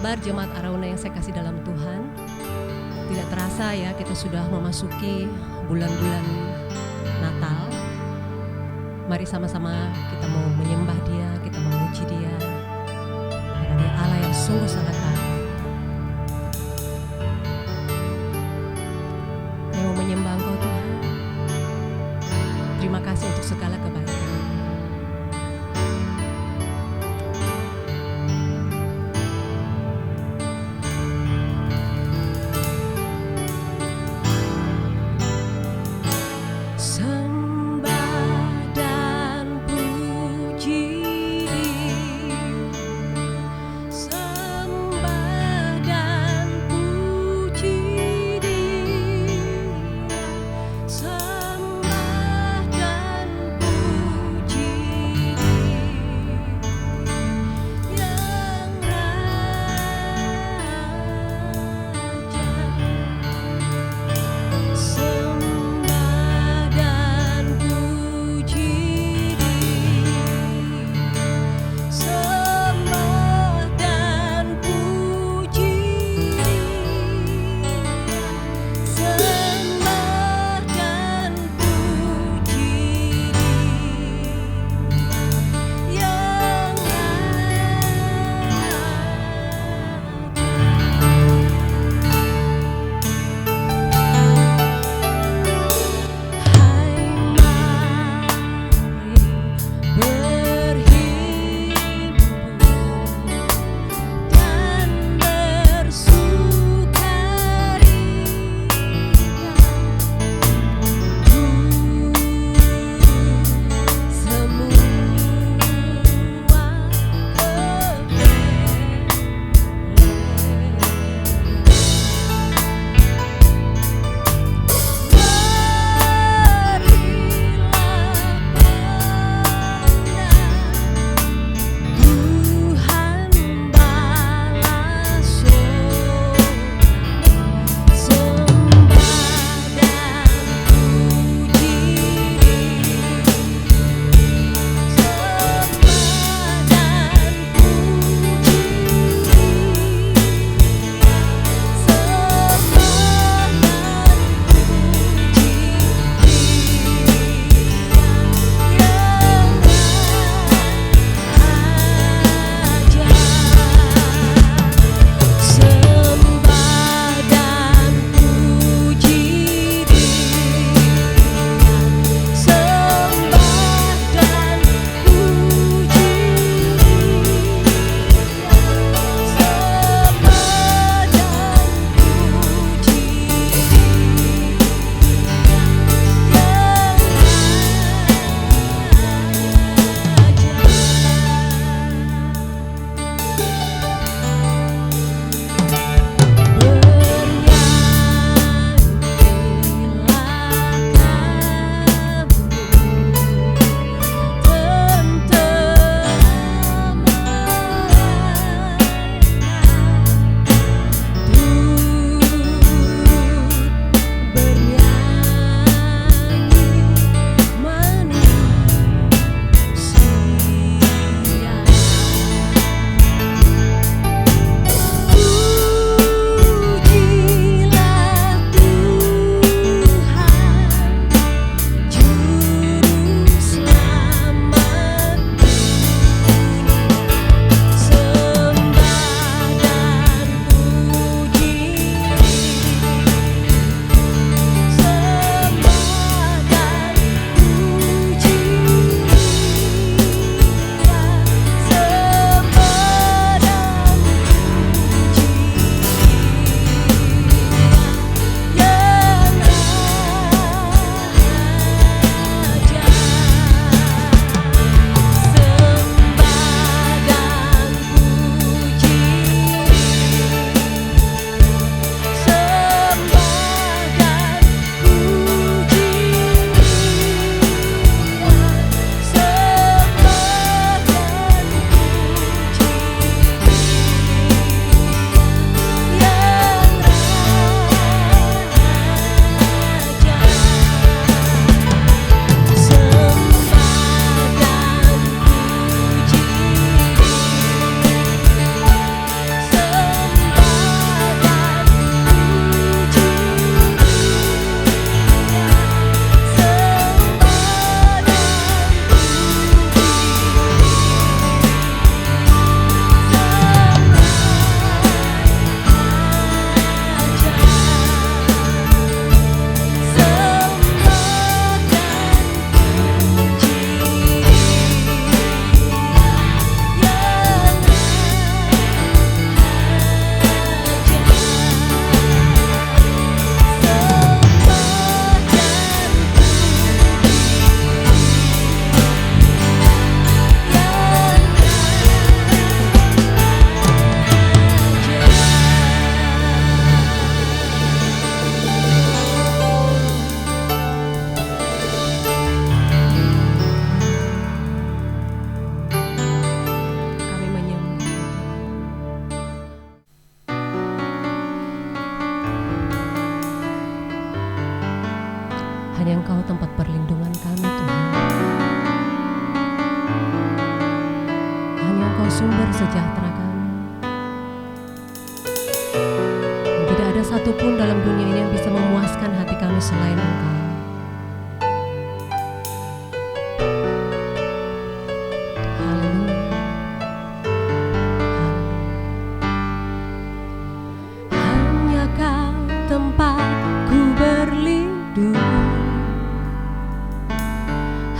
kabar jemaat Arauna yang saya kasih dalam Tuhan? Tidak terasa ya, kita sudah memasuki bulan-bulan Natal. Mari sama-sama kita mau menyembah Dia, kita memuji Dia, karena Dia Allah yang sungguh sangat baik. Saya mau menyembah Engkau Tuhan. Terima kasih untuk segala kebaikan. Sembah dan puji sejahtera kami. Dan tidak ada satupun dalam dunia ini yang bisa memuaskan hati kami selain Engkau. Haleluya. Hanya Kau tempatku berlindung,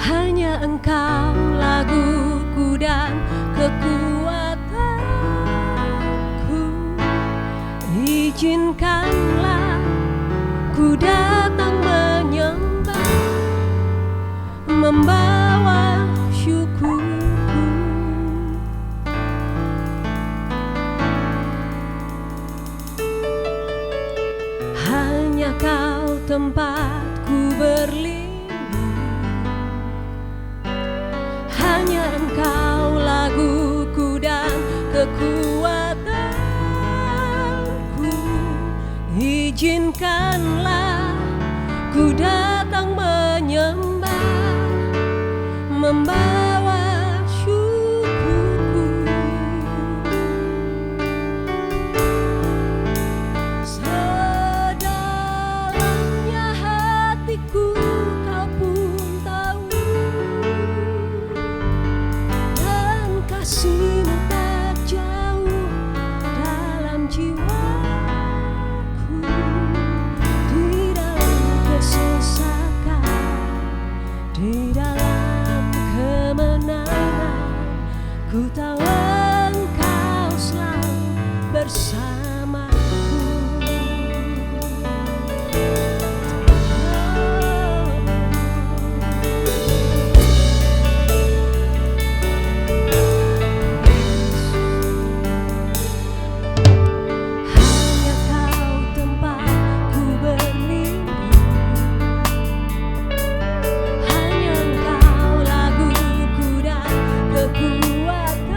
hanya Engkau laguku dan kekuatanku. Izinkanlah ku datang menyembah, membawa syukurku. Hanya Kau tempatku berlindung, hanya Engkau laguku dan kekuatanku. Izinkanlah ku datang menyembah, membawa syukurku. Sedalamnya hatiku Kau pun tahu, dan kasih-Mu tak jauh dalam jiwaku. Di dalam kesesakan, di dalam kemenangan, ku tahu Engkau selalu bersamaku. Hanya Kau tempatku berlindung, hanya Engkau laguku dan kekuatanku.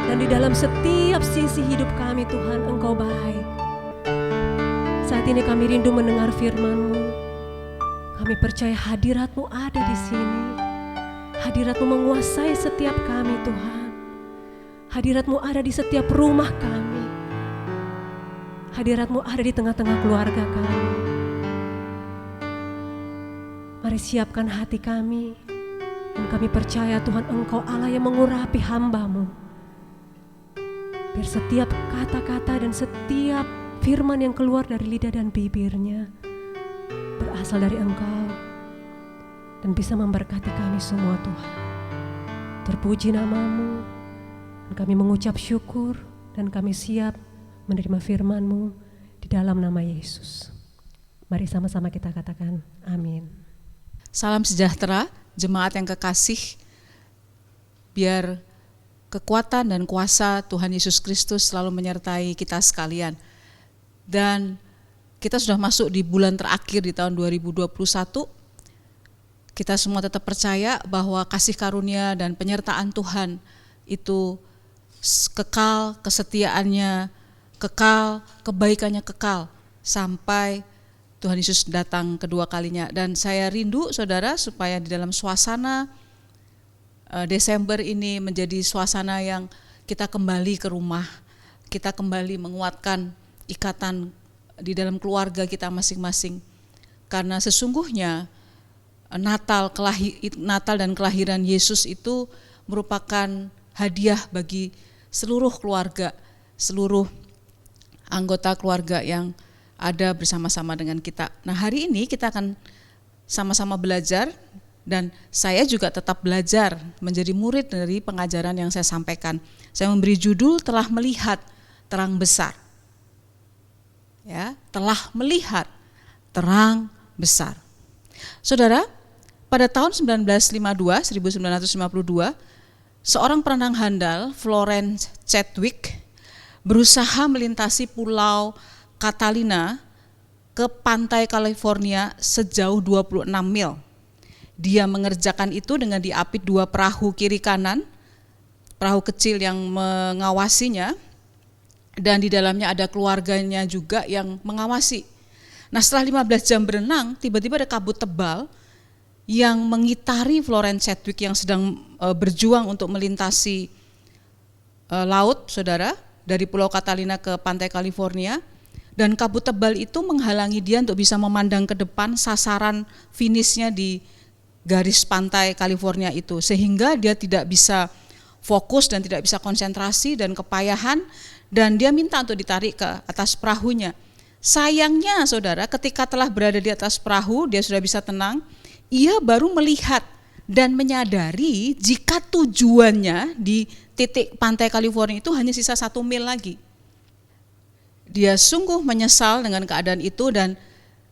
Dan di dalam setiap sisi hidup kami Tuhan, Engkau baik. Saat ini kami rindu mendengar firman-Mu. Kami percaya hadirat-Mu ada di sini. Hadirat-Mu menguasai setiap kami Tuhan. Hadirat-Mu ada di setiap rumah kami. Hadirat-Mu ada di tengah-tengah keluarga kami. Mari siapkan hati kami. Dan kami percaya Tuhan, Engkau Allah yang mengurapi hamba-Mu. Biar setiap kata-kata dan setiap firman yang keluar dari lidah dan bibirnya berasal dari Engkau dan bisa memberkati kami semua Tuhan. Terpuji nama-Mu, dan kami mengucap syukur dan kami siap menerima firman-Mu di dalam nama Yesus. Mari sama-sama kita katakan amin. Salam sejahtera, jemaat yang kekasih. Biar kekuatan dan kuasa Tuhan Yesus Kristus selalu menyertai kita sekalian. Dan kita sudah masuk di bulan terakhir di tahun 2021. Kita semua tetap percaya bahwa kasih karunia dan penyertaan Tuhan itu kekal, kesetiaannya kekal, kebaikannya kekal sampai Tuhan Yesus datang kedua kalinya. Dan saya rindu saudara supaya di dalam suasana Desember ini menjadi suasana yang kita kembali ke rumah, kita kembali menguatkan ikatan di dalam keluarga kita masing-masing. Karena sesungguhnya Natal dan kelahiran Yesus itu merupakan hadiah bagi seluruh keluarga, seluruh anggota keluarga yang ada bersama-sama dengan kita. Nah, hari ini kita akan sama-sama belajar. Dan saya juga tetap belajar menjadi murid dari pengajaran yang saya sampaikan. Saya memberi judul telah melihat terang besar. Ya, telah melihat terang besar. Saudara, pada tahun 1952, seorang perenang handal, Florence Chadwick, berusaha melintasi pulau Catalina ke pantai California sejauh 26 mil. Dia mengerjakan itu dengan diapit 2 perahu kiri kanan, perahu kecil yang mengawasinya, dan di dalamnya ada keluarganya juga yang mengawasi. Nah, setelah 15 jam berenang, tiba-tiba ada kabut tebal yang mengitari Florence Chadwick yang sedang berjuang untuk melintasi laut, saudara, dari Pulau Catalina ke pantai California. Dan kabut tebal itu menghalangi dia untuk bisa memandang ke depan sasaran finishnya di garis pantai California itu, sehingga dia tidak bisa fokus dan tidak bisa konsentrasi dan kepayahan, dan dia minta untuk ditarik ke atas perahunya. Sayangnya saudara, ketika telah berada di atas perahu, dia sudah bisa tenang, ia baru melihat dan menyadari jika tujuannya di titik pantai California itu hanya sisa 1 mil lagi. Dia sungguh menyesal dengan keadaan itu, dan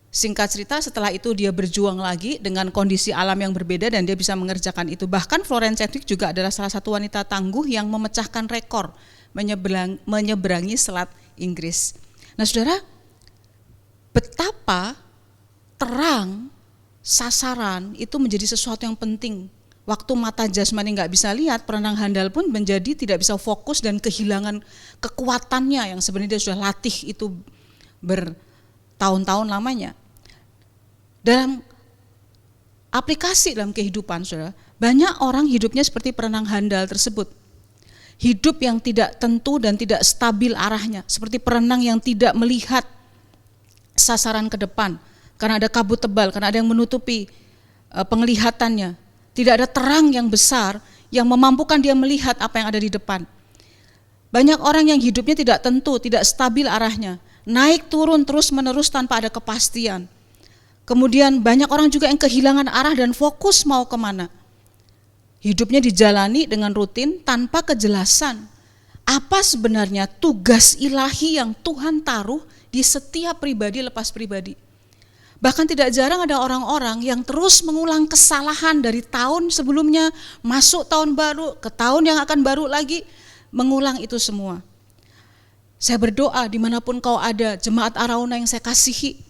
singkat cerita setelah itu dia berjuang lagi dengan kondisi alam yang berbeda dan dia bisa mengerjakan itu. Bahkan Florence Chadwick juga adalah salah satu wanita tangguh yang memecahkan rekor menyeberangi Selat Inggris. Nah saudara, betapa terang sasaran itu menjadi sesuatu yang penting. Waktu mata jasmani nggak bisa lihat, perenang handal pun menjadi tidak bisa fokus dan kehilangan kekuatannya yang sebenarnya dia sudah latih itu bertahun-tahun lamanya. Dalam aplikasi dalam kehidupan, saudara, banyak orang hidupnya seperti perenang handal tersebut. Hidup yang tidak tentu dan tidak stabil arahnya, seperti perenang yang tidak melihat sasaran ke depan, karena ada kabut tebal, karena ada yang menutupi penglihatannya. Tidak ada terang yang besar yang memampukan dia melihat apa yang ada di depan. Banyak orang yang hidupnya tidak tentu, tidak stabil arahnya, naik turun terus menerus tanpa ada kepastian. Kemudian banyak orang juga yang kehilangan arah dan fokus mau kemana. Hidupnya dijalani dengan rutin tanpa kejelasan. Apa sebenarnya tugas ilahi yang Tuhan taruh di setiap pribadi lepas pribadi. Bahkan tidak jarang ada orang-orang yang terus mengulang kesalahan dari tahun sebelumnya, masuk tahun baru, ke tahun yang akan baru lagi, mengulang itu semua. Saya berdoa dimanapun kau ada, jemaat Arauna yang saya kasihi,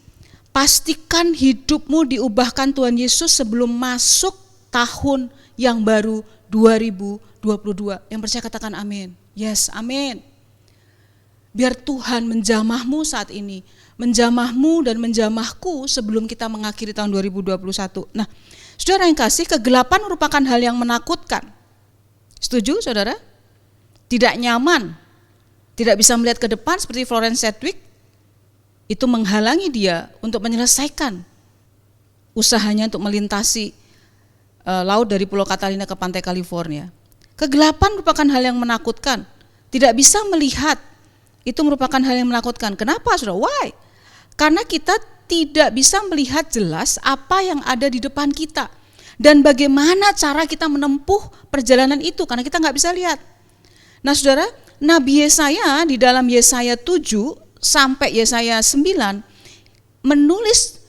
pastikan hidupmu diubahkan Tuhan Yesus sebelum masuk tahun yang baru 2022. Yang percaya katakan amin. Yes, amin. Biar Tuhan menjamahmu saat ini, menjamahmu dan menjamahku sebelum kita mengakhiri tahun 2021. Nah, saudara yang kasih, kegelapan merupakan hal yang menakutkan. Setuju, saudara? Tidak nyaman, tidak bisa melihat ke depan seperti Florence Sedgwick, itu menghalangi dia untuk menyelesaikan usahanya untuk melintasi laut dari Pulau Catalina ke pantai California. Kegelapan merupakan hal yang menakutkan, tidak bisa melihat, itu merupakan hal yang menakutkan. Kenapa, saudara? Why? Karena kita tidak bisa melihat jelas apa yang ada di depan kita dan bagaimana cara kita menempuh perjalanan itu, karena kita nggak bisa lihat. Nah, saudara, Nabi Yesaya di dalam Yesaya 7 sampai Yesaya 9 menulis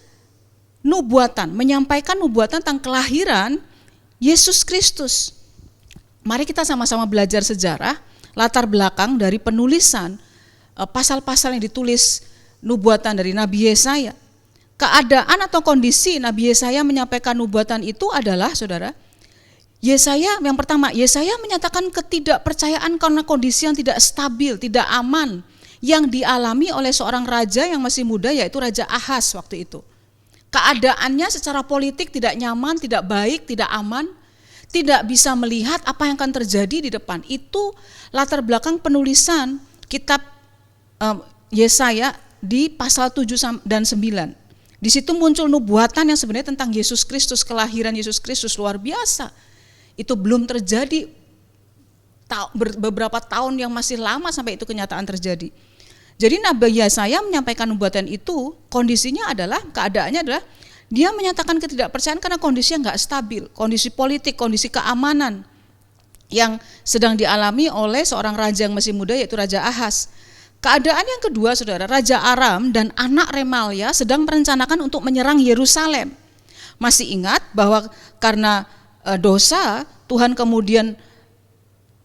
nubuatan, menyampaikan nubuatan tentang kelahiran Yesus Kristus. Mari kita sama-sama belajar sejarah, latar belakang dari penulisan pasal-pasal yang ditulis nubuatan dari Nabi Yesaya. Keadaan atau kondisi Nabi Yesaya menyampaikan nubuatan itu adalah, saudara, Yesaya yang pertama, Yesaya menyatakan ketidakpercayaan karena kondisi yang tidak stabil, tidak aman yang dialami oleh seorang raja yang masih muda, yaitu Raja Ahaz waktu itu. Keadaannya secara politik tidak nyaman, tidak baik, tidak aman, tidak bisa melihat apa yang akan terjadi di depan. Itu latar belakang penulisan kitab Yesaya di pasal 7 dan 9. Di situ muncul nubuatan yang sebenarnya tentang Yesus Kristus, kelahiran Yesus Kristus luar biasa. Itu belum terjadi beberapa tahun yang masih lama sampai itu kenyataan terjadi. Jadi Nabi Yesaya menyampaikan nubuatan itu, kondisinya adalah, keadaannya adalah dia menyatakan ketidakpercayaan karena kondisi yang enggak stabil, kondisi politik, kondisi keamanan yang sedang dialami oleh seorang raja yang masih muda, yaitu Raja Ahaz. Keadaan yang kedua, saudara, Raja Aram dan anak Remalia sedang merencanakan untuk menyerang Yerusalem. Masih ingat bahwa karena dosa, Tuhan kemudian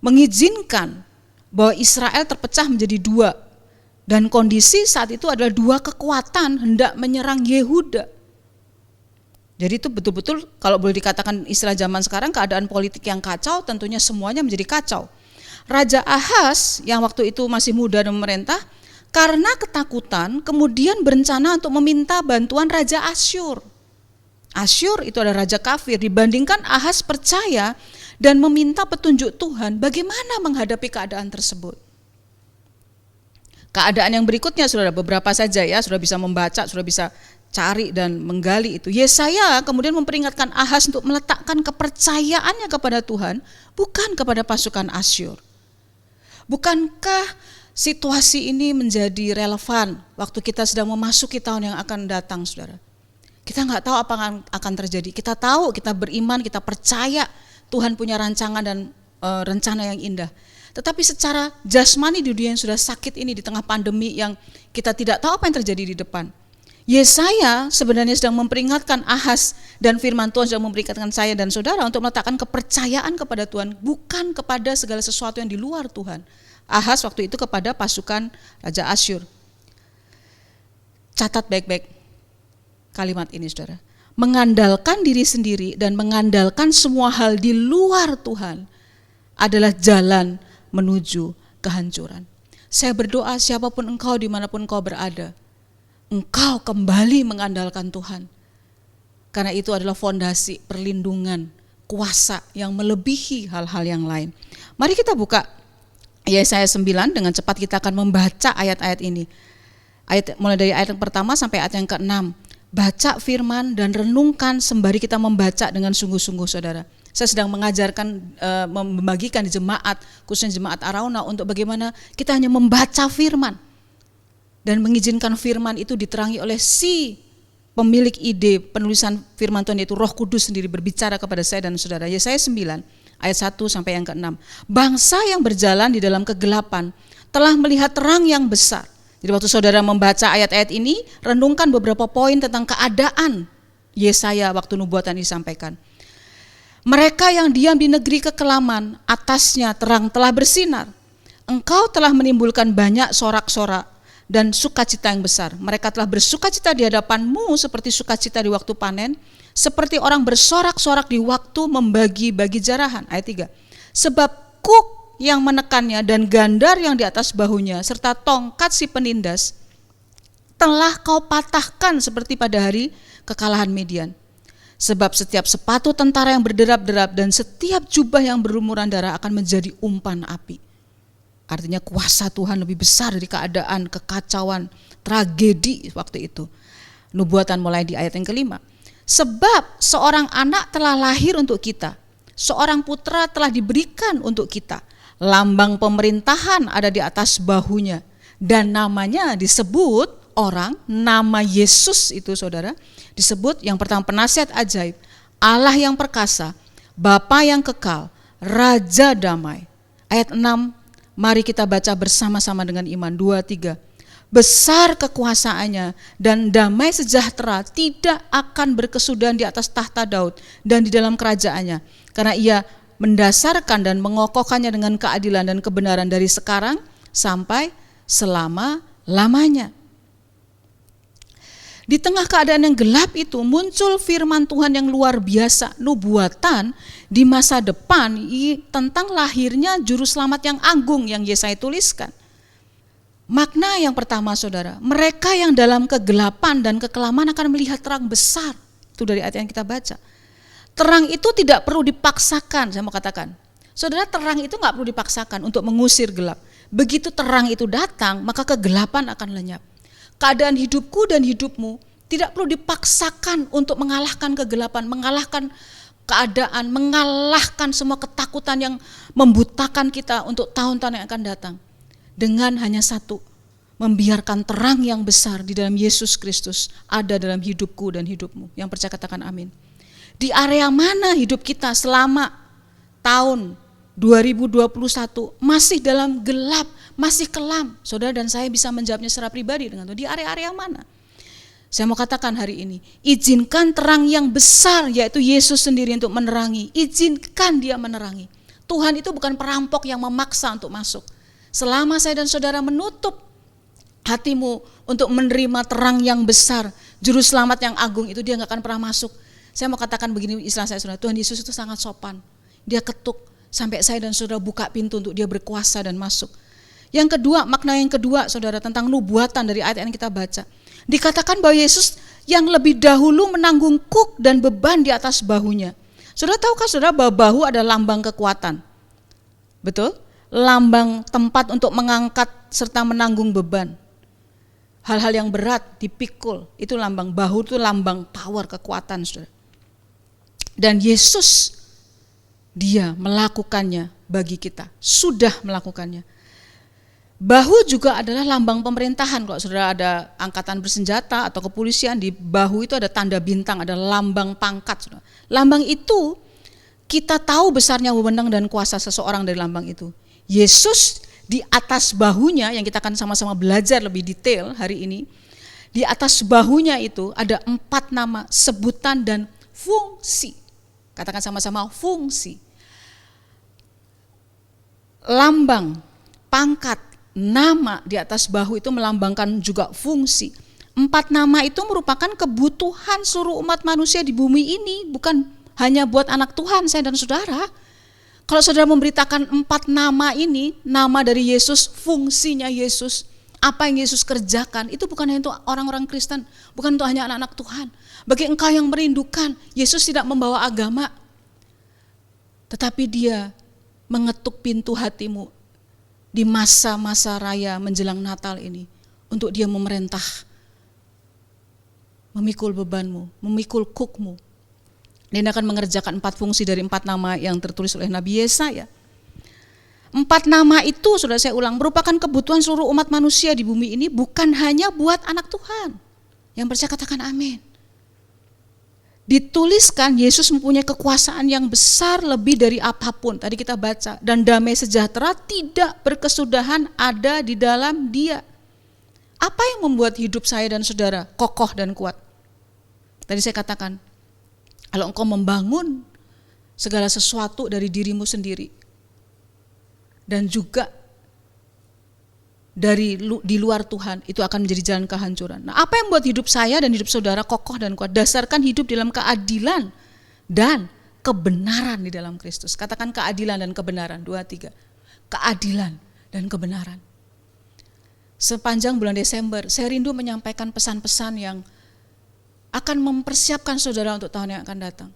mengizinkan bahwa Israel terpecah menjadi dua. Dan kondisi saat itu adalah dua kekuatan hendak menyerang Yehuda. Jadi itu betul-betul kalau boleh dikatakan istilah zaman sekarang, keadaan politik yang kacau, tentunya semuanya menjadi kacau. Raja Ahaz yang waktu itu masih muda dan memerintah, karena ketakutan kemudian berencana untuk meminta bantuan Raja Asyur. Asyur itu adalah raja kafir, dibandingkan Ahaz percaya dan meminta petunjuk Tuhan bagaimana menghadapi keadaan tersebut. Keadaan yang berikutnya, saudara, beberapa saja ya, sudah bisa membaca, sudah bisa cari dan menggali itu. Yesaya kemudian memperingatkan Ahaz untuk meletakkan kepercayaannya kepada Tuhan, bukan kepada pasukan Asyur. Bukankah situasi ini menjadi relevan waktu kita sedang memasuki tahun yang akan datang, saudara? Kita nggak tahu apa yang akan terjadi. Kita tahu, kita beriman, kita percaya Tuhan punya rancangan dan rencana yang indah. Tetapi secara jasmani di dunia yang sudah sakit ini, di tengah pandemi yang kita tidak tahu apa yang terjadi di depan, Yesaya sebenarnya sedang memperingatkan Ahaz, dan firman Tuhan sedang memperingatkan saya dan saudara untuk meletakkan kepercayaan kepada Tuhan, bukan kepada segala sesuatu yang di luar Tuhan. Ahaz waktu itu kepada pasukan Raja Asyur. Catat baik-baik kalimat ini, saudara. Mengandalkan diri sendiri dan mengandalkan semua hal di luar Tuhan adalah jalan menuju kehancuran. Saya berdoa siapapun engkau, dimanapun engkau berada, engkau kembali mengandalkan Tuhan. Karena itu adalah fondasi perlindungan, kuasa yang melebihi hal-hal yang lain. Mari kita buka Yesaya 9, dengan cepat kita akan membaca ayat-ayat ini. Mulai dari ayat yang pertama sampai ayat yang ke-6. Baca firman dan renungkan sembari kita membaca dengan sungguh-sungguh, saudara. Saya sedang mengajarkan, membagikan di jemaat, khususnya jemaat Arauna, untuk bagaimana kita hanya membaca firman dan mengizinkan firman itu diterangi oleh si pemilik ide penulisan firman Tuhan, yaitu Roh Kudus sendiri berbicara kepada saya dan saudara. Yesaya 9 ayat 1 sampai yang ke-6. Bangsa yang berjalan di dalam kegelapan telah melihat terang yang besar. Jadi waktu saudara membaca ayat-ayat ini, renungkan beberapa poin tentang keadaan Yesaya waktu nubuatan disampaikan. Mereka yang diam di negeri kekelaman, atasnya terang telah bersinar. Engkau telah menimbulkan banyak sorak-sorak dan sukacita yang besar. Mereka telah bersukacita di hadapanmu seperti sukacita di waktu panen, seperti orang bersorak-sorak di waktu membagi-bagi jarahan. Ayat 3. Sebab kuk yang menekannya dan gandar yang di atas bahunya serta tongkat si penindas telah kau patahkan seperti pada hari kekalahan Midian. Sebab setiap sepatu tentara yang berderap-derap dan setiap jubah yang berlumuran darah akan menjadi umpan api. Artinya kuasa Tuhan lebih besar dari keadaan, kekacauan, tragedi waktu itu. Nubuatan mulai di ayat yang kelima. Sebab seorang anak telah lahir untuk kita, seorang putra telah diberikan untuk kita. Lambang pemerintahan ada di atas bahunya dan namanya disebut orang, nama Yesus itu saudara, disebut yang pertama penasihat ajaib, Allah yang perkasa, Bapa yang kekal, Raja damai. Ayat 6, mari kita baca bersama-sama dengan iman. 2, 3. Besar kekuasaannya dan damai sejahtera tidak akan berkesudahan di atas tahta Daud dan di dalam kerajaannya. Karena ia mendasarkan dan mengokohkannya dengan keadilan dan kebenaran dari sekarang sampai selama-lamanya. Di tengah keadaan yang gelap itu muncul firman Tuhan yang luar biasa, nubuatan di masa depan tentang lahirnya juru selamat yang agung yang Yesaya tuliskan. Makna yang pertama saudara, mereka yang dalam kegelapan dan kekelaman akan melihat terang besar. Itu dari ayat yang kita baca. Terang itu tidak perlu dipaksakan, saya mau katakan. Saudara, terang itu gak perlu dipaksakan untuk mengusir gelap. Begitu terang itu datang, maka kegelapan akan lenyap. Keadaan hidupku dan hidupmu tidak perlu dipaksakan untuk mengalahkan kegelapan, mengalahkan keadaan, mengalahkan semua ketakutan yang membutakan kita untuk tahun-tahun yang akan datang. Dengan hanya satu, membiarkan terang yang besar di dalam Yesus Kristus ada dalam hidupku dan hidupmu. Yang percaya katakan amin. Di area mana hidup kita selama tahun 2021 masih dalam gelap, masih kelam? Saudara dan saya bisa menjawabnya secara pribadi dengan di area-area mana? Saya mau katakan hari ini, izinkan terang yang besar yaitu Yesus sendiri untuk menerangi. Izinkan dia menerangi. Tuhan itu bukan perampok yang memaksa untuk masuk. Selama saya dan saudara menutup hatimu untuk menerima terang yang besar, juru selamat yang agung itu, dia gak akan pernah masuk. Saya mau katakan begini istilah saya saudara, Tuhan Yesus itu sangat sopan. Dia ketuk sampai saya dan saudara buka pintu untuk dia berkuasa dan masuk. Yang kedua, makna yang kedua saudara tentang nubuatan dari ayat yang kita baca. Dikatakan bahwa Yesus yang lebih dahulu menanggung kuk dan beban di atas bahunya. Saudara tahukah saudara bahwa bahu adalah lambang kekuatan? Betul? Lambang tempat untuk mengangkat serta menanggung beban. Hal-hal yang berat dipikul, itu lambang. Bahu itu lambang power, kekuatan saudara. Dan Yesus, dia melakukannya bagi kita, sudah melakukannya. Bahu juga adalah lambang pemerintahan. Kalau saudara ada angkatan bersenjata atau kepolisian, di bahu itu ada tanda bintang, ada lambang pangkat. Saudara. Lambang itu kita tahu besarnya wewenang dan kuasa seseorang dari lambang itu. Yesus di atas bahunya yang kita akan sama-sama belajar lebih detail hari ini. Di atas bahunya itu ada 4 nama, sebutan dan fungsi. Katakan sama-sama fungsi. Lambang, pangkat, nama di atas bahu itu melambangkan juga fungsi. 4 nama itu merupakan kebutuhan seluruh umat manusia di bumi ini, bukan hanya buat anak Tuhan, saya dan saudara. Kalau saudara memberitakan 4 nama ini, nama dari Yesus, fungsinya Yesus, apa yang Yesus kerjakan, itu bukan hanya untuk orang-orang Kristen, bukan untuk hanya anak-anak Tuhan. Bagi engkau yang merindukan, Yesus tidak membawa agama, tetapi dia mengetuk pintu hatimu di masa-masa raya menjelang Natal ini, untuk dia memerintah, memikul bebanmu, memikul kukmu. Dia akan mengerjakan 4 fungsi dari 4 nama yang tertulis oleh Nabi Yesaya. 4 nama itu, sudah saya ulang, merupakan kebutuhan seluruh umat manusia di bumi ini, bukan hanya buat anak Tuhan. Yang percaya katakan amin. Dituliskan Yesus mempunyai kekuasaan yang besar lebih dari apapun. Tadi kita baca, dan damai sejahtera tidak berkesudahan ada di dalam dia. Apa yang membuat hidup saya dan saudara kokoh dan kuat? Tadi saya katakan, kalau engkau membangun segala sesuatu dari dirimu sendiri dan juga di luar Tuhan, itu akan menjadi jalan kehancuran. Nah, apa yang membuat hidup saya dan hidup saudara kokoh dan kuat? Dasarkan hidup dalam keadilan dan kebenaran di dalam Kristus. Katakan keadilan dan kebenaran, 2, 3. keadilan, dan kebenaran. Sepanjang bulan Desember, saya rindu menyampaikan pesan-pesan yang akan mempersiapkan saudara untuk tahun yang akan datang.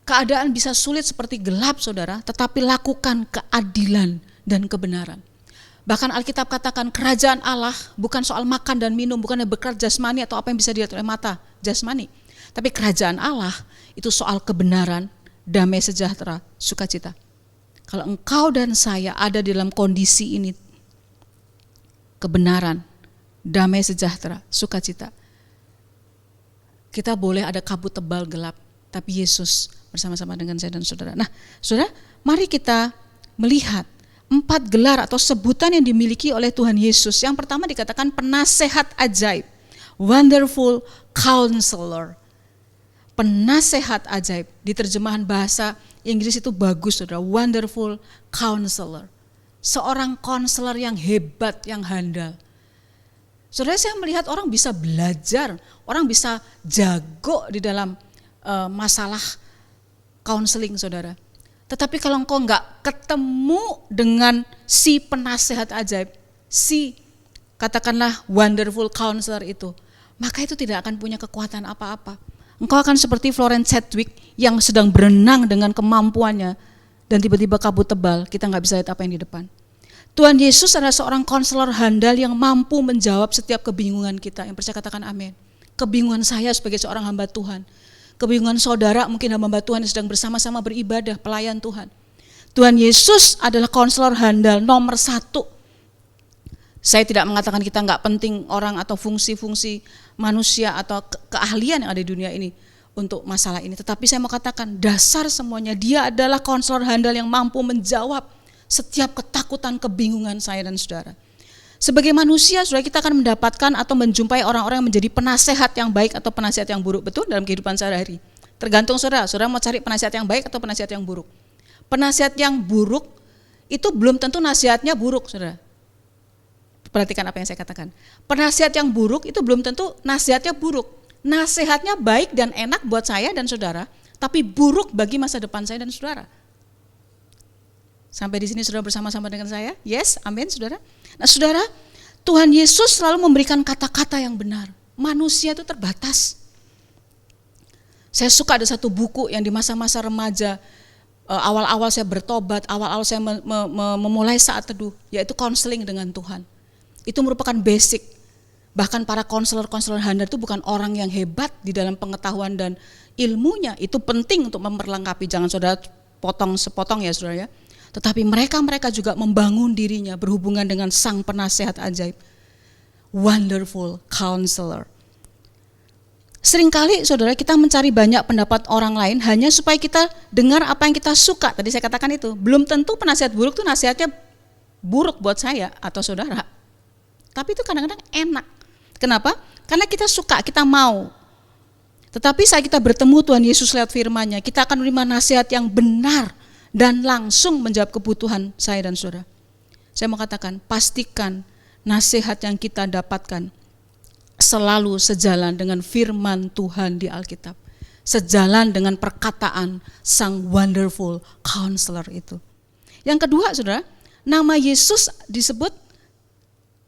Keadaan bisa sulit seperti gelap saudara, tetapi lakukan keadilan dan kebenaran. Bahkan Alkitab katakan kerajaan Allah bukan soal makan dan minum, bukan berkat jasmani atau apa yang bisa dilihat oleh mata jasmani. Tapi kerajaan Allah itu soal kebenaran, damai sejahtera, sukacita. Kalau engkau dan saya ada di dalam kondisi ini, kebenaran, damai sejahtera, sukacita, kita boleh ada kabut tebal gelap, tapi Yesus bersama-sama dengan saya dan saudara. Nah, saudara, mari kita melihat 4 gelar atau sebutan yang dimiliki oleh Tuhan Yesus. Yang pertama dikatakan penasehat ajaib, wonderful counselor. Penasehat ajaib, di terjemahan bahasa Inggris itu bagus saudara, wonderful counselor. Seorang konselor yang hebat, yang handal. Saudara, saya melihat orang bisa belajar, orang bisa jago di dalam masalah counseling saudara. Tetapi kalau engkau enggak ketemu dengan si penasehat ajaib, si katakanlah wonderful counselor itu, maka itu tidak akan punya kekuatan apa-apa. Engkau akan seperti Florence Chadwick yang sedang berenang dengan kemampuannya dan tiba-tiba kabut tebal, kita enggak bisa lihat apa yang di depan. Tuhan Yesus adalah seorang konselor handal yang mampu menjawab setiap kebingungan kita. Yang percaya katakan amin. Kebingungan saya sebagai seorang hamba Tuhan, kebingungan saudara mungkin hamba Tuhan yang sedang bersama-sama beribadah, pelayan Tuhan. Tuhan Yesus adalah konselor handal nomor 1. Saya tidak mengatakan kita enggak penting orang atau fungsi-fungsi manusia atau keahlian yang ada di dunia ini untuk masalah ini. Tetapi saya mau katakan dasar semuanya, dia adalah konselor handal yang mampu menjawab setiap ketakutan, kebingungan saya dan saudara. Sebagai manusia, saudara, kita akan mendapatkan atau menjumpai orang-orang yang menjadi penasehat yang baik atau penasehat yang buruk, betul, dalam kehidupan sehari-hari. Tergantung saudara mau cari penasehat yang baik atau penasehat yang buruk. Penasehat yang buruk itu belum tentu nasihatnya buruk, saudara. Perhatikan apa yang saya katakan. Penasihat yang buruk itu belum tentu nasihatnya buruk. Nasihatnya baik dan enak buat saya dan saudara, tapi buruk bagi masa depan saya dan saudara. Sampai di sini saudara bersama-sama dengan saya? Yes, amin saudara. Nah saudara, Tuhan Yesus selalu memberikan kata-kata yang benar. Manusia itu terbatas. Saya suka ada satu buku yang di masa-masa remaja, awal-awal saya bertobat, awal-awal saya memulai saat teduh, yaitu konseling dengan Tuhan. Itu merupakan basic. Bahkan para konselor-konselor handal itu bukan orang yang hebat di dalam pengetahuan dan ilmunya. Itu penting untuk memperlengkapi, jangan saudara potong sepotong ya saudara ya. Tetapi mereka juga membangun dirinya berhubungan dengan sang penasehat ajaib. Wonderful counselor. Seringkali saudara kita mencari banyak pendapat orang lain hanya supaya kita dengar apa yang kita suka. Tadi saya katakan itu, belum tentu penasihat buruk itu nasihatnya buruk buat saya atau saudara. Tapi itu kadang-kadang enak. Kenapa? Karena kita suka, kita mau. Tetapi saat kita bertemu Tuhan Yesus lewat firman-Nya, kita akan menerima nasihat yang benar dan langsung menjawab kebutuhan saya dan saudara. Saya mau katakan, pastikan nasihat yang kita dapatkan selalu sejalan dengan firman Tuhan di Alkitab. Sejalan dengan perkataan sang wonderful counselor itu. Yang kedua saudara, nama Yesus disebut,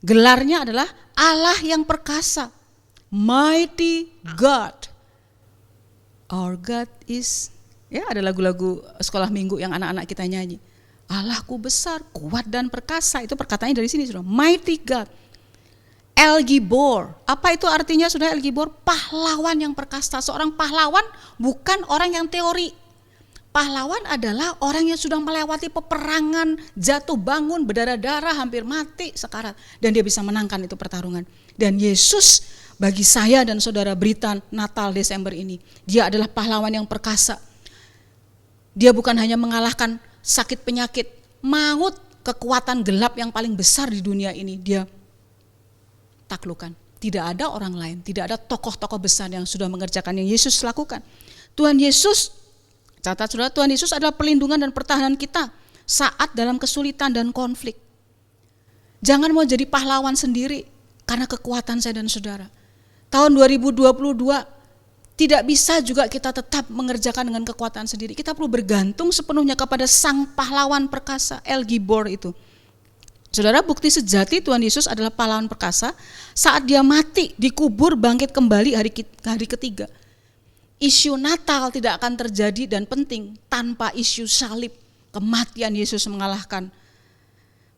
gelarnya adalah Allah yang perkasa. Mighty God. Our God is, ya ada lagu-lagu sekolah minggu yang anak-anak kita nyanyi. Allahku besar, kuat dan perkasa. Itu perkataannya dari sini saudara. Mighty God. El Gibor. Apa itu artinya saudara El Gibor? Pahlawan yang perkasa. Seorang pahlawan bukan orang yang teori. Pahlawan adalah orang yang sudah melewati peperangan, jatuh bangun, berdarah-darah, hampir mati sekarat. Dan dia bisa menangkan itu pertarungan. Dan Yesus bagi saya dan saudara berita Natal Desember ini, dia adalah pahlawan yang perkasa. Dia bukan hanya mengalahkan sakit penyakit, maut, kekuatan gelap yang paling besar di dunia ini, dia taklukkan. Tidak ada orang lain, tidak ada tokoh-tokoh besar yang sudah mengerjakan yang Yesus lakukan. Tuhan Yesus, catat saudara, Tuhan Yesus adalah perlindungan dan pertahanan kita saat dalam kesulitan dan konflik. Jangan mau jadi pahlawan sendiri karena kekuatan saya dan saudara. Tahun 2022 tidak bisa juga kita tetap mengerjakan dengan kekuatan sendiri. Kita perlu bergantung sepenuhnya kepada sang pahlawan perkasa El Gibor itu. Saudara, bukti sejati Tuhan Yesus adalah pahlawan perkasa saat dia mati, dikubur, bangkit kembali hari ketiga. Isu Natal tidak akan terjadi dan penting tanpa isu salib. Kematian Yesus mengalahkan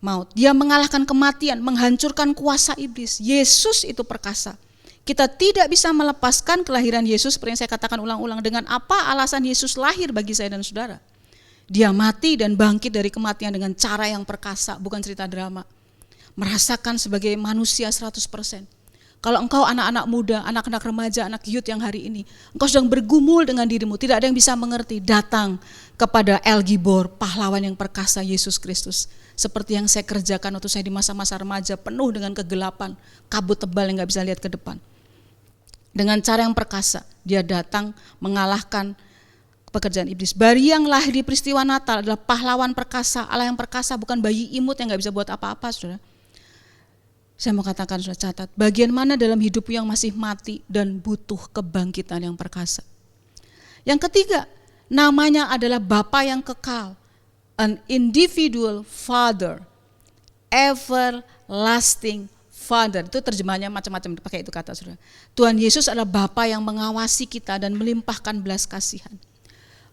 maut. Dia mengalahkan kematian, menghancurkan kuasa iblis. Yesus itu perkasa. Kita tidak bisa melepaskan kelahiran Yesus seperti yang saya katakan ulang-ulang. Dengan apa alasan Yesus lahir bagi saya dan saudara? Dia mati dan bangkit dari kematian dengan cara yang perkasa, bukan cerita drama. Merasakan sebagai manusia 100%. Kalau engkau anak-anak muda, anak-anak remaja, anak youth yang hari ini, engkau sedang bergumul dengan dirimu, tidak ada yang bisa mengerti, datang kepada El Gibor, pahlawan yang perkasa Yesus Kristus. Seperti yang saya kerjakan waktu saya di masa-masa remaja, penuh dengan kegelapan, kabut tebal yang gak bisa lihat ke depan. Dengan cara yang perkasa, dia datang mengalahkan pekerjaan iblis. Bayi yang lahir di peristiwa Natal adalah pahlawan perkasa, Allah yang perkasa, bukan bayi imut yang gak bisa buat apa-apa, saudara. Saya mau katakan, sudah catat, bagian mana dalam hidupmu yang masih mati dan butuh kebangkitan yang perkasa. Yang ketiga, namanya adalah Bapa yang kekal, an individual father, everlasting father. Itu terjemahannya macam-macam, pakai itu kata, saudara. Tuhan Yesus adalah Bapa yang mengawasi kita dan melimpahkan belas kasihan.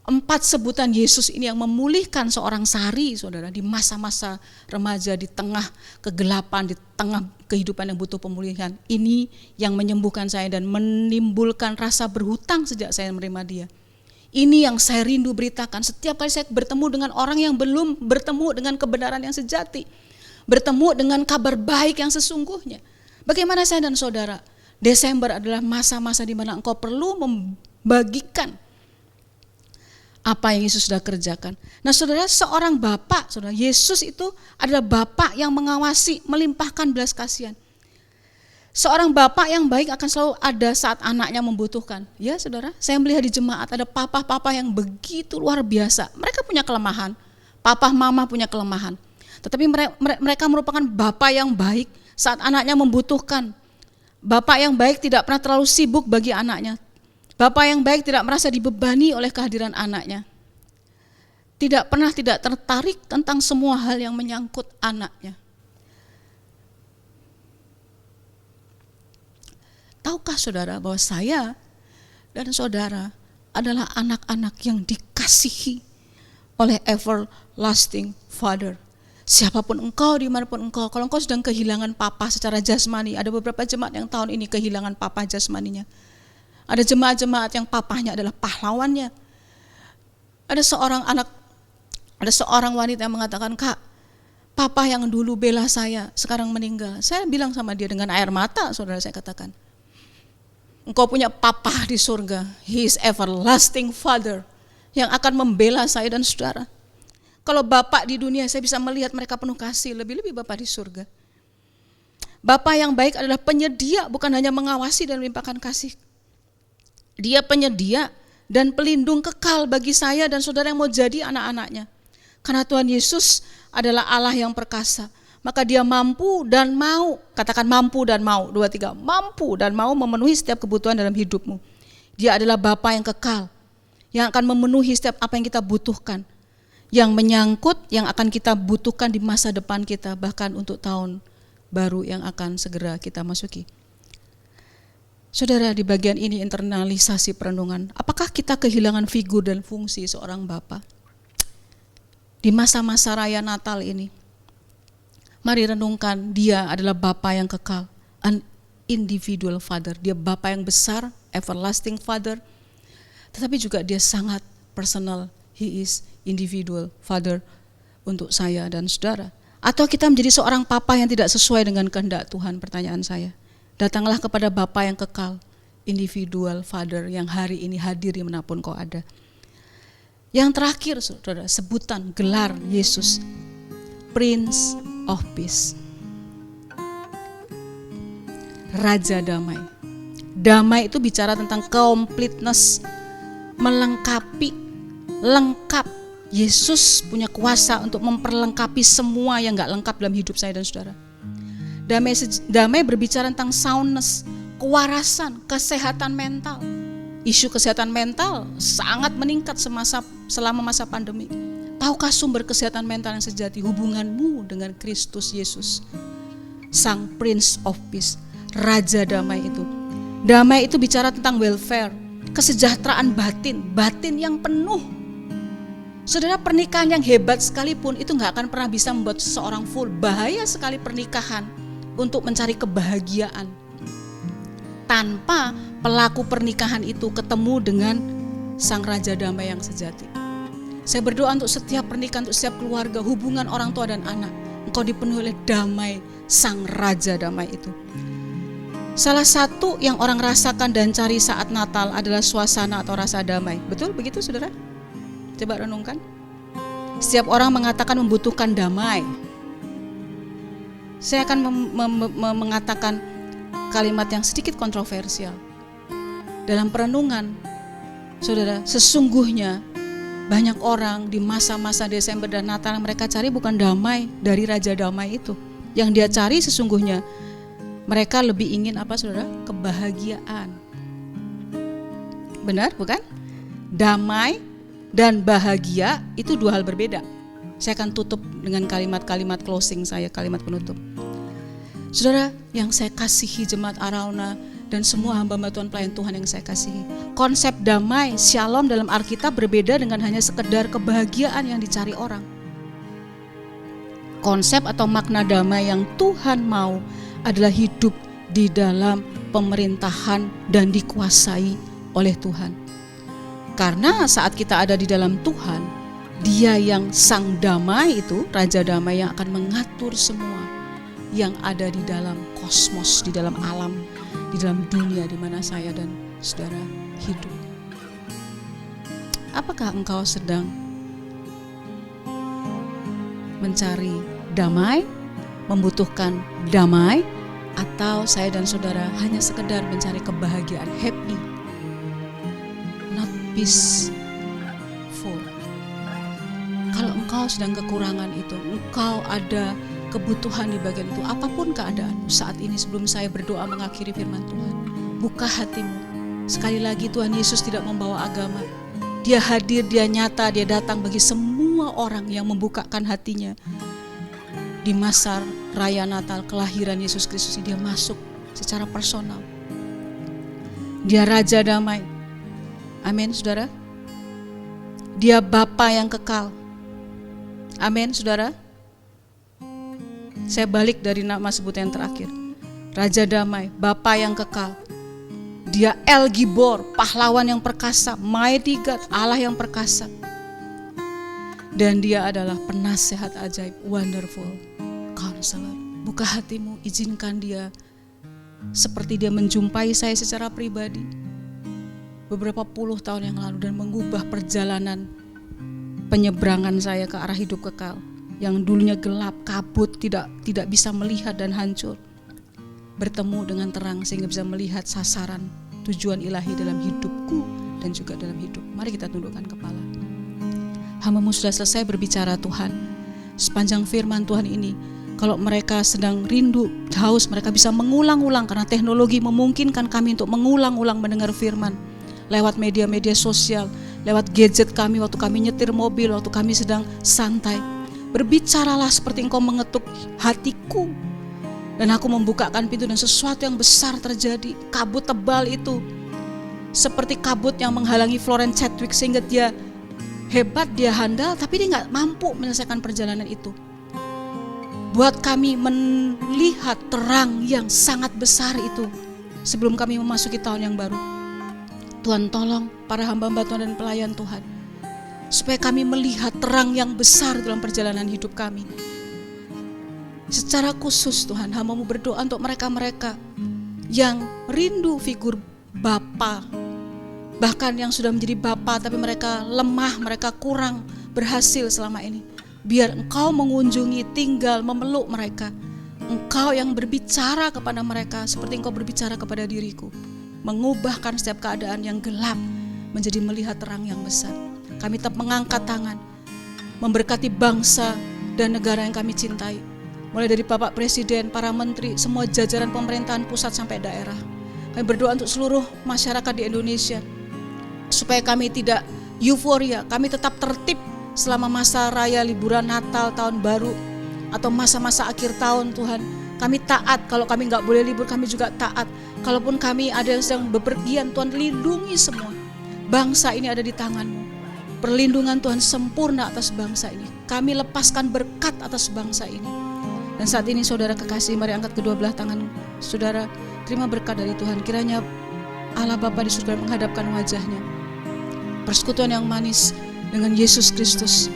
4 sebutan Yesus ini yang memulihkan seorang Sari, saudara, di masa-masa remaja, di tengah kegelapan, di tengah kehidupan yang butuh pemulihan. Ini yang menyembuhkan saya dan menimbulkan rasa berhutang sejak saya menerima dia. Ini yang saya rindu beritakan setiap kali saya bertemu dengan orang yang belum bertemu dengan kebenaran yang sejati, bertemu dengan kabar baik yang sesungguhnya. Bagaimana saya dan saudara, Desember adalah masa-masa di mana engkau perlu membagikan apa yang Yesus sudah kerjakan. Nah saudara, seorang bapak, saudara, Yesus itu adalah bapak yang mengawasi, melimpahkan belas kasihan. Seorang bapak yang baik akan selalu ada saat anaknya membutuhkan. Ya saudara, saya melihat di jemaat ada papa-papa yang begitu luar biasa. Mereka punya kelemahan, papa mama punya kelemahan. Tetapi mereka merupakan bapak yang baik saat anaknya membutuhkan. Bapak yang baik tidak pernah terlalu sibuk bagi anaknya. Bapak yang baik tidak merasa dibebani oleh kehadiran anaknya. Tidak pernah tidak tertarik tentang semua hal yang menyangkut anaknya. Tahukah saudara bahwa saya dan saudara adalah anak-anak yang dikasihi oleh everlasting Father. Siapapun engkau, dimanapun engkau, kalau engkau sedang kehilangan papa secara jasmani, ada beberapa jemaat yang tahun ini kehilangan papa jasmaninya. Ada jemaat-jemaat yang papahnya adalah pahlawannya. Ada seorang wanita yang mengatakan, Kak, papa yang dulu bela saya sekarang meninggal. Saya bilang sama dia dengan air mata, saudara, saya katakan, engkau punya papa di surga. He is everlasting Father yang akan membela saya dan saudara. Kalau bapak di dunia saya bisa melihat mereka penuh kasih, lebih-lebih bapak di surga. Bapak yang baik adalah penyedia, bukan hanya mengawasi dan melimpahkan kasih. Dia penyedia dan pelindung kekal bagi saya dan saudara yang mau jadi anak-anaknya. Karena Tuhan Yesus adalah Allah yang perkasa, maka dia mampu dan mau, katakan mampu dan mau, 2, 3, mampu dan mau memenuhi setiap kebutuhan dalam hidupmu. Dia adalah Bapa yang kekal, yang akan memenuhi setiap apa yang kita butuhkan, yang menyangkut, yang akan kita butuhkan di masa depan kita, bahkan untuk tahun baru yang akan segera kita masuki. Saudara, di bagian ini internalisasi perenungan, apakah kita kehilangan figur dan fungsi seorang Bapa? Di masa-masa raya Natal ini, mari renungkan, dia adalah Bapa yang kekal, an individual Father. Dia Bapa yang besar, everlasting Father, tetapi juga dia sangat personal, he is individual Father untuk saya dan saudara. Atau kita menjadi seorang Papa yang tidak sesuai dengan kehendak Tuhan, pertanyaan saya. Datanglah kepada Bapa yang kekal, individual Father yang hari ini hadir dimanapun kau ada. Yang terakhir, saudara, sebutan gelar Yesus, Prince of Peace, Raja Damai. Damai itu bicara tentang completeness, melengkapi, lengkap. Yesus punya kuasa untuk memperlengkapi semua yang gak lengkap dalam hidup saya dan saudara. Damai berbicara tentang soundness, kewarasan, kesehatan mental. Isu kesehatan mental sangat meningkat selama masa pandemi. Tahukah sumber kesehatan mental yang sejati? Hubunganmu dengan Kristus Yesus, Sang Prince of Peace, Raja Damai itu. Damai itu bicara tentang welfare, kesejahteraan batin, batin yang penuh. Saudara, pernikahan yang hebat sekalipun itu gak akan pernah bisa membuat seseorang full. Bahaya sekali pernikahan untuk mencari kebahagiaan tanpa pelaku pernikahan itu ketemu dengan Sang Raja Damai yang sejati. Saya berdoa untuk setiap pernikahan, untuk setiap keluarga, hubungan orang tua dan anak, engkau dipenuhi oleh damai Sang Raja Damai itu. Salah satu yang orang rasakan dan cari saat Natal adalah suasana atau rasa damai. Betul begitu saudara? Coba renungkan. Setiap orang mengatakan membutuhkan damai. Saya akan mengatakan kalimat yang sedikit kontroversial. Dalam perenungan, saudara, sesungguhnya banyak orang di masa-masa Desember dan Natal mereka cari bukan damai dari Raja Damai itu. Yang dia cari sesungguhnya mereka lebih ingin apa saudara? Kebahagiaan. Benar bukan? Damai dan bahagia itu dua hal berbeda. Saya akan tutup dengan kalimat-kalimat closing saya, kalimat penutup. Saudara yang saya kasihi jemaat Arauna dan semua hamba-hamba Tuhan pelayan Tuhan yang saya kasihi. Konsep damai, shalom dalam Alkitab berbeda dengan hanya sekedar kebahagiaan yang dicari orang. Konsep atau makna damai yang Tuhan mau adalah hidup di dalam pemerintahan dan dikuasai oleh Tuhan. Karena saat kita ada di dalam Tuhan, Dia yang Sang Damai itu, Raja Damai yang akan mengatur semua yang ada di dalam kosmos, di dalam alam, di dalam dunia di mana saya dan saudara hidup. Apakah engkau sedang mencari damai, membutuhkan damai, atau saya dan saudara hanya sekedar mencari kebahagiaan, happy, not peaceful? Kalau engkau sedang kekurangan itu, engkau ada kebutuhan di bagian itu, apapun keadaanmu saat ini, sebelum saya berdoa mengakhiri firman Tuhan, buka hatimu. Sekali lagi, Tuhan Yesus tidak membawa agama. Dia hadir, Dia nyata, Dia datang bagi semua orang yang membukakan hatinya. Di masa raya Natal, kelahiran Yesus Kristus, Dia masuk secara personal. Dia Raja Damai. Amin, saudara. Dia Bapa yang kekal. Amin, saudara. Saya balik dari nama sebutan yang terakhir. Raja Damai, Bapa yang kekal. Dia El Gibor, pahlawan yang perkasa, Mighty God, Allah yang perkasa. Dan Dia adalah penasehat ajaib, Wonderful Counselor. Buka hatimu, izinkan Dia seperti Dia menjumpai saya secara pribadi beberapa puluh tahun yang lalu dan mengubah perjalanan penyeberangan saya ke arah hidup kekal. Yang dulunya gelap, kabut, tidak bisa melihat dan hancur, bertemu dengan terang sehingga bisa melihat sasaran tujuan ilahi dalam hidupku dan juga dalam hidup. Mari kita tundukkan kepala. Hamba-Mu sudah selesai berbicara Tuhan. Sepanjang firman Tuhan ini, kalau mereka sedang rindu, haus, mereka bisa mengulang-ulang karena teknologi memungkinkan kami untuk mengulang-ulang mendengar firman lewat media-media sosial, lewat gadget kami waktu kami nyetir mobil, waktu kami sedang santai. Berbicaralah seperti Engkau mengetuk hatiku. Dan aku membukakan pintu dan sesuatu yang besar terjadi. Kabut tebal itu seperti kabut yang menghalangi Florence Chadwick sehingga dia hebat, dia handal, tapi dia gak mampu menyelesaikan perjalanan itu. Buat kami melihat terang yang sangat besar itu sebelum kami memasuki tahun yang baru. Tuhan tolong para hamba-hamba Tuhan dan pelayan Tuhan supaya kami melihat terang yang besar dalam perjalanan hidup kami. Secara khusus Tuhan, hamba-Mu berdoa untuk mereka-mereka yang rindu figur Bapa, bahkan yang sudah menjadi Bapa tapi mereka lemah, mereka kurang berhasil selama ini. Biar Engkau mengunjungi, tinggal, memeluk mereka. Engkau yang berbicara kepada mereka seperti Engkau berbicara kepada diriku, mengubahkan setiap keadaan yang gelap menjadi melihat terang yang besar. Kami tetap mengangkat tangan, memberkati bangsa dan negara yang kami cintai. Mulai dari Bapak Presiden, para menteri, semua jajaran pemerintahan pusat sampai daerah. Kami berdoa untuk seluruh masyarakat di Indonesia, supaya kami tidak euforia, kami tetap tertib selama masa raya, liburan Natal, Tahun Baru, atau masa-masa akhir tahun Tuhan. Kami taat, kalau kami gak boleh libur kami juga taat. Kalaupun kami ada yang sedang bepergian, Tuhan lindungi semua. Bangsa ini ada di tangan-Mu. Perlindungan Tuhan sempurna atas bangsa ini. Kami lepaskan berkat atas bangsa ini. Dan saat ini saudara kekasih, mari angkat kedua belah tangan saudara, terima berkat dari Tuhan. Kiranya Allah Bapa di surga menghadapkan wajahnya, persekutuan yang manis dengan Yesus Kristus,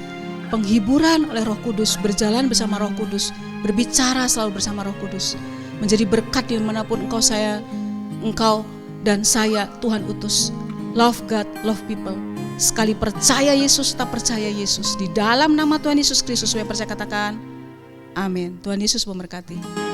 penghiburan oleh Roh Kudus, berjalan bersama Roh Kudus, berbicara selalu bersama Roh Kudus, menjadi berkat dimanapun engkau dan saya Tuhan utus. Love God, love people. Sekali percaya Yesus, tetap percaya Yesus. Di dalam nama Tuhan Yesus Kristus, saya percaya katakan amin. Tuhan Yesus memberkati.